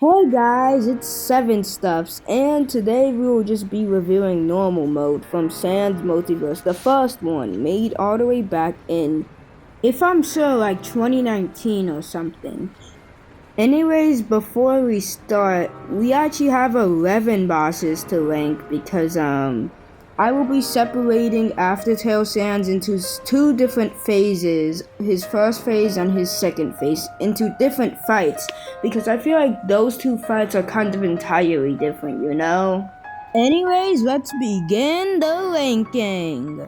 Hey guys, it's Seven Stuffs, and today we will just be reviewing normal mode from Sans Multiverse, the first one, made all the way back in, if I'm sure, like 2019 or something. Anyways, before we start, we actually have 11 bosses to rank because, I will be separating Aftertail Sands into two different phases, his first phase and his second phase, into different fights because I feel like those two fights are kind of entirely different, you know? Anyways, let's begin the ranking.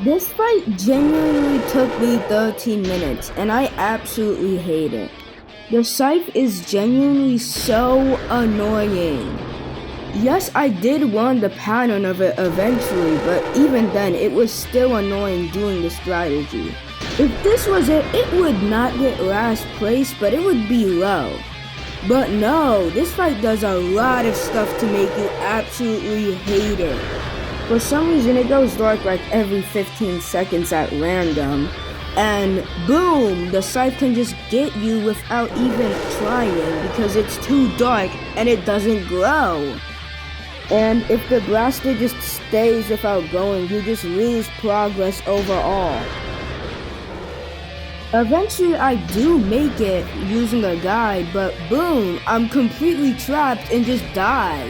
This fight genuinely took me 13 minutes, and I absolutely hate it. The scythe is genuinely so annoying. Yes, I did learn the pattern of it eventually, but even then, it was still annoying doing the strategy. If this was it, it would not get last place, but it would be low. But no, this fight does a lot of stuff to make you absolutely hate it. For some reason, it goes dark like every 15 seconds at random. And boom, the scythe can just get you without even trying because it's too dark and it doesn't glow. And if the blaster just stays without going, you just lose progress overall. Eventually I do make it using a guide, but boom, I'm completely trapped and just die.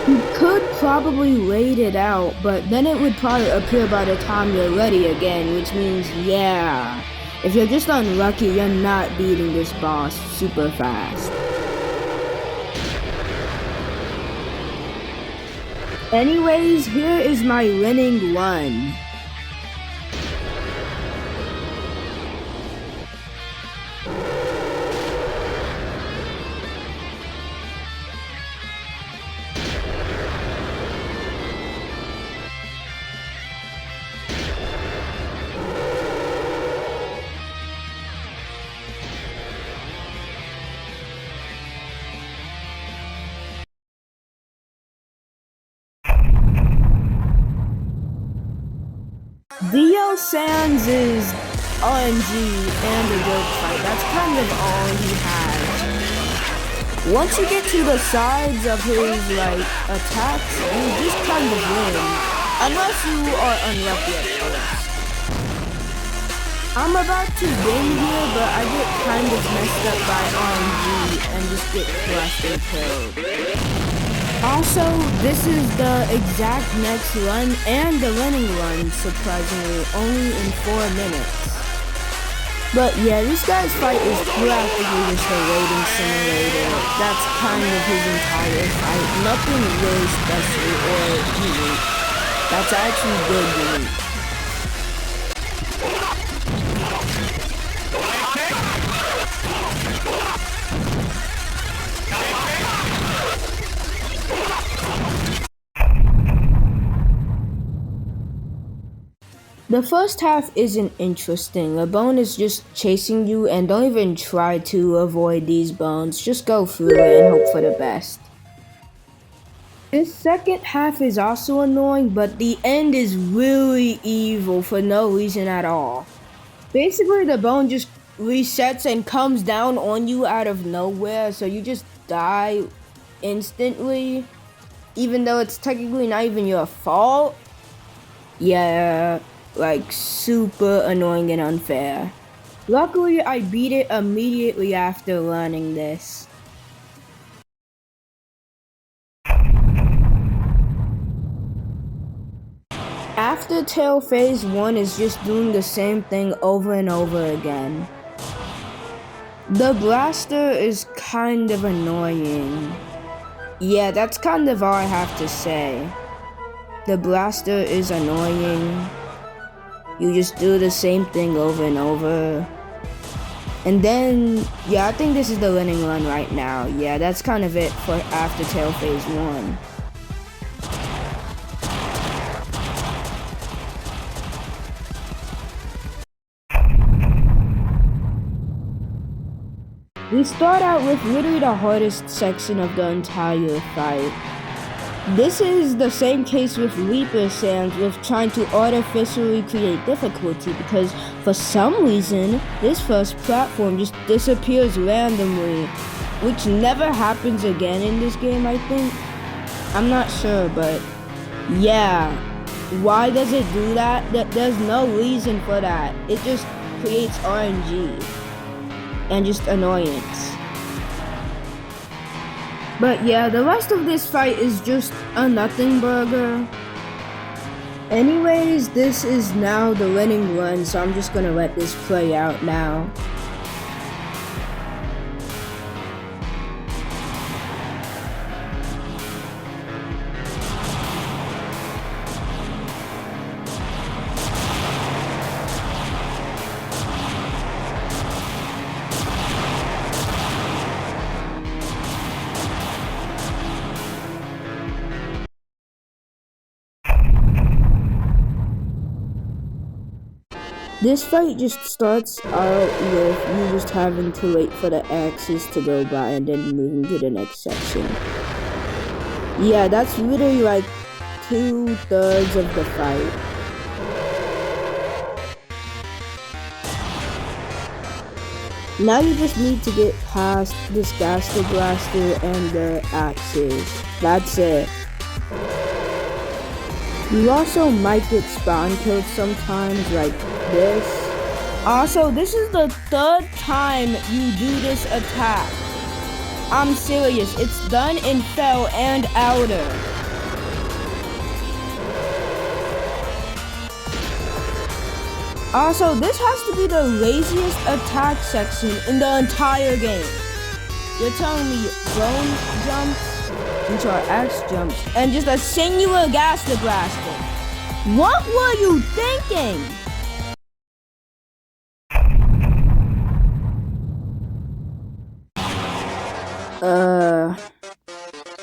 You could probably wait it out, but then it would probably appear by the time you're ready again, which means, yeah, if you're just unlucky, you're not beating this boss super fast. Anyways, here is my winning run. Dio Sans is RNG and a joke fight. That's kind of all he has. Once you get to the sides of his attacks, you just kind of win. Unless you are unlucky at first. I'm about to win here, but I get kind of messed up by RNG and just get crushed and killed. Also, this is the exact next run and the winning run, surprisingly, only in 4 minutes. But yeah, this guy's fight is practically just a rating simulator. That's kind of his entire fight. Nothing really special or unique. That's actually good unique. The first half isn't interesting. A bone is just chasing you, and don't even try to avoid these bones. Just go through it and hope for the best. This second half is also annoying, but the end is really evil for no reason at all. Basically, the bone just resets and comes down on you out of nowhere, so you just die instantly, even though it's technically not even your fault. Yeah. Like, super annoying and unfair. Luckily, I beat it immediately after learning this. Aftertail Phase 1 is just doing the same thing over and over again. The blaster is kind of annoying. Yeah, that's kind of all I have to say. The blaster is annoying. You just do the same thing over and over. And then, yeah, I think this is the winning run right now. Yeah, that's kind of it for Aftertail Phase 1. We start out with literally the hardest section of the entire fight. This is the same case with Leaper Sands with trying to artificially create difficulty because for some reason this first platform just disappears randomly, which never happens again in this game, I think. I'm not sure, but yeah. Why does it do that? There's no reason for that. It just creates RNG and just annoyance. But yeah, the rest of this fight is just a nothing burger. Anyways, this is now the winning run, so I'm just gonna let this play out now. This fight just starts out with you just having to wait for the axes to go by and then moving to the next section. Yeah, that's literally like 2/3 of the fight. Now you just need to get past this Gaster Blaster and the axes. That's it. You also might get spawn killed sometimes like this. Also, this is the 3rd time you do this attack. I'm serious, it's done in Fell and Outer. Also, this has to be the laziest attack section in the entire game. You're telling me bone jumps, which are X jumps, and just a singular Gaster Blaster. What were you thinking?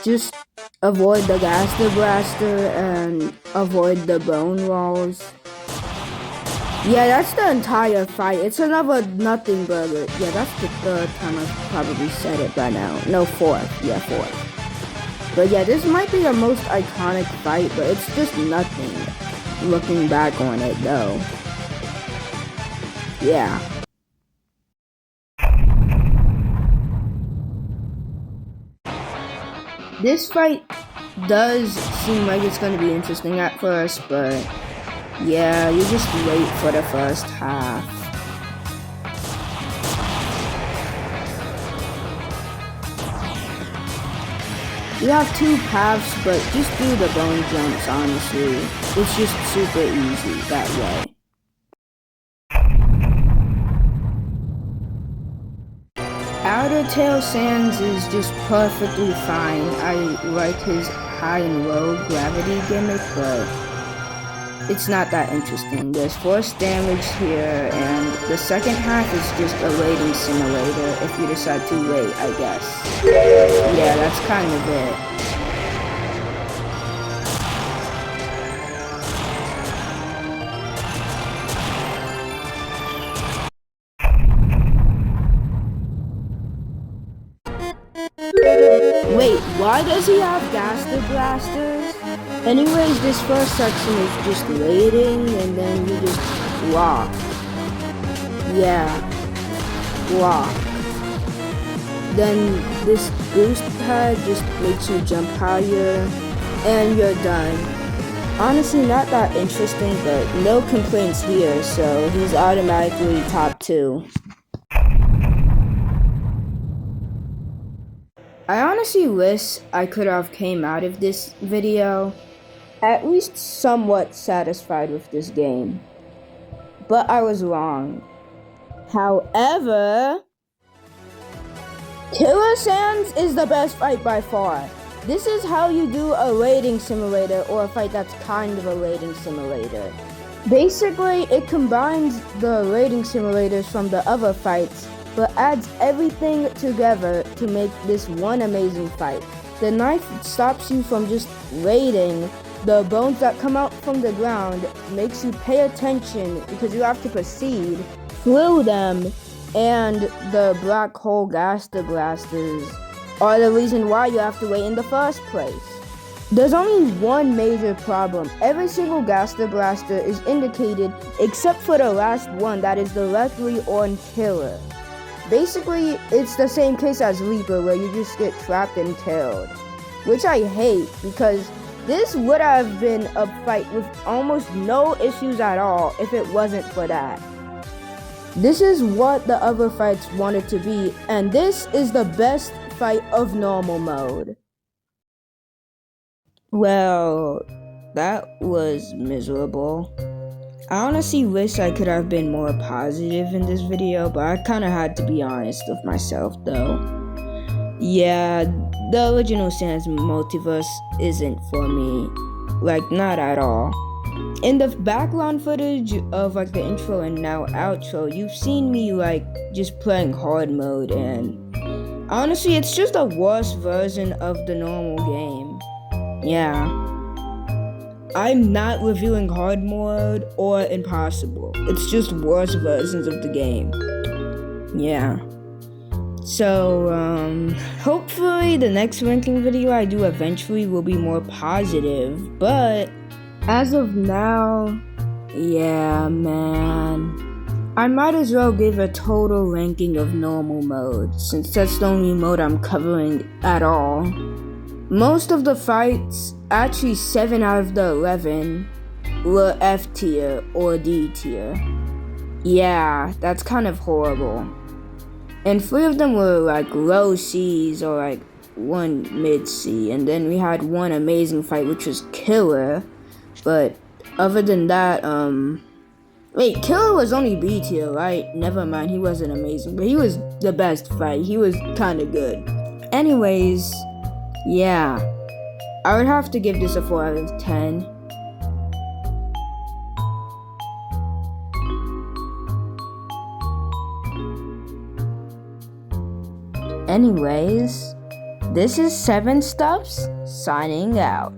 Just avoid the Gaster Blaster and avoid the bone walls. Yeah, that's the entire fight. It's another nothing burger. Yeah, that's the 3rd time I've probably said it by now. No, 4th. Yeah, 4th. But yeah, this might be the most iconic fight, but it's just nothing. Looking back on it, though. Yeah. This fight does seem like it's going to be interesting at first, but yeah, you just wait for the first half. You have 2 paths, but just do the bone jumps, honestly. It's just super easy that way. Outer Tail Sands is just perfectly fine. I like his high and low gravity gimmick, but it's not that interesting. There's force damage here, and the second half is just a waiting simulator if you decide to wait, I guess. Yeah, that's kind of it. Wait, why does he have Gaster Blasters? Anyways, this first section is just waiting, and then you just block. Yeah, block. Then this boost pad just makes you jump higher, and you're done. Honestly, not that interesting, but no complaints here, so he's automatically top 2. I honestly wish I could have came out of this video at least somewhat satisfied with this game, but I was wrong. However, Killer Sands is the best fight by far. This is how you do a raiding simulator, or a fight that's kind of a raiding simulator. Basically, it combines the raiding simulators from the other fights, but adds everything together to make this one amazing fight. The knife stops you from just raiding. The bones that come out from the ground makes you pay attention because you have to proceed through them, and the black hole Gaster Blasters are the reason why you have to wait in the first place. There's only one major problem. Every single Gaster Blaster is indicated except for the last one, that is directly on Killer. Basically, it's the same case as Leaper, where you just get trapped and killed, which I hate because this would have been a fight with almost no issues at all if it wasn't for that. This is what the other fights wanted to be, and this is the best fight of normal mode. Well, that was miserable. I honestly wish I could have been more positive in this video, but I kinda had to be honest with myself though. Yeah, the original Sans Multiverse isn't for me. Like, not at all. In the background footage of like the intro and now outro, you've seen me like just playing hard mode, and honestly it's just a worse version of the normal game. Yeah. I'm not reviewing hard mode or impossible. It's just worse versions of the game. Yeah. So, hopefully the next ranking video I do eventually will be more positive, but as of now, yeah, man. I might as well give a total ranking of normal mode, since that's the only mode I'm covering at all. Most of the fights, actually 7 out of the 11, were F tier or D tier. Yeah, that's kind of horrible. And 3 of them were like low C's or like 1 mid C, and then we had 1 amazing fight which was Killer. But other than that, wait, Killer was only B tier, right? Never mind, he wasn't amazing, but he was the best fight. He was kinda good. Anyways, yeah, I would have to give this a 4 out of 10. Anyways, this is 7 Stuffs signing out.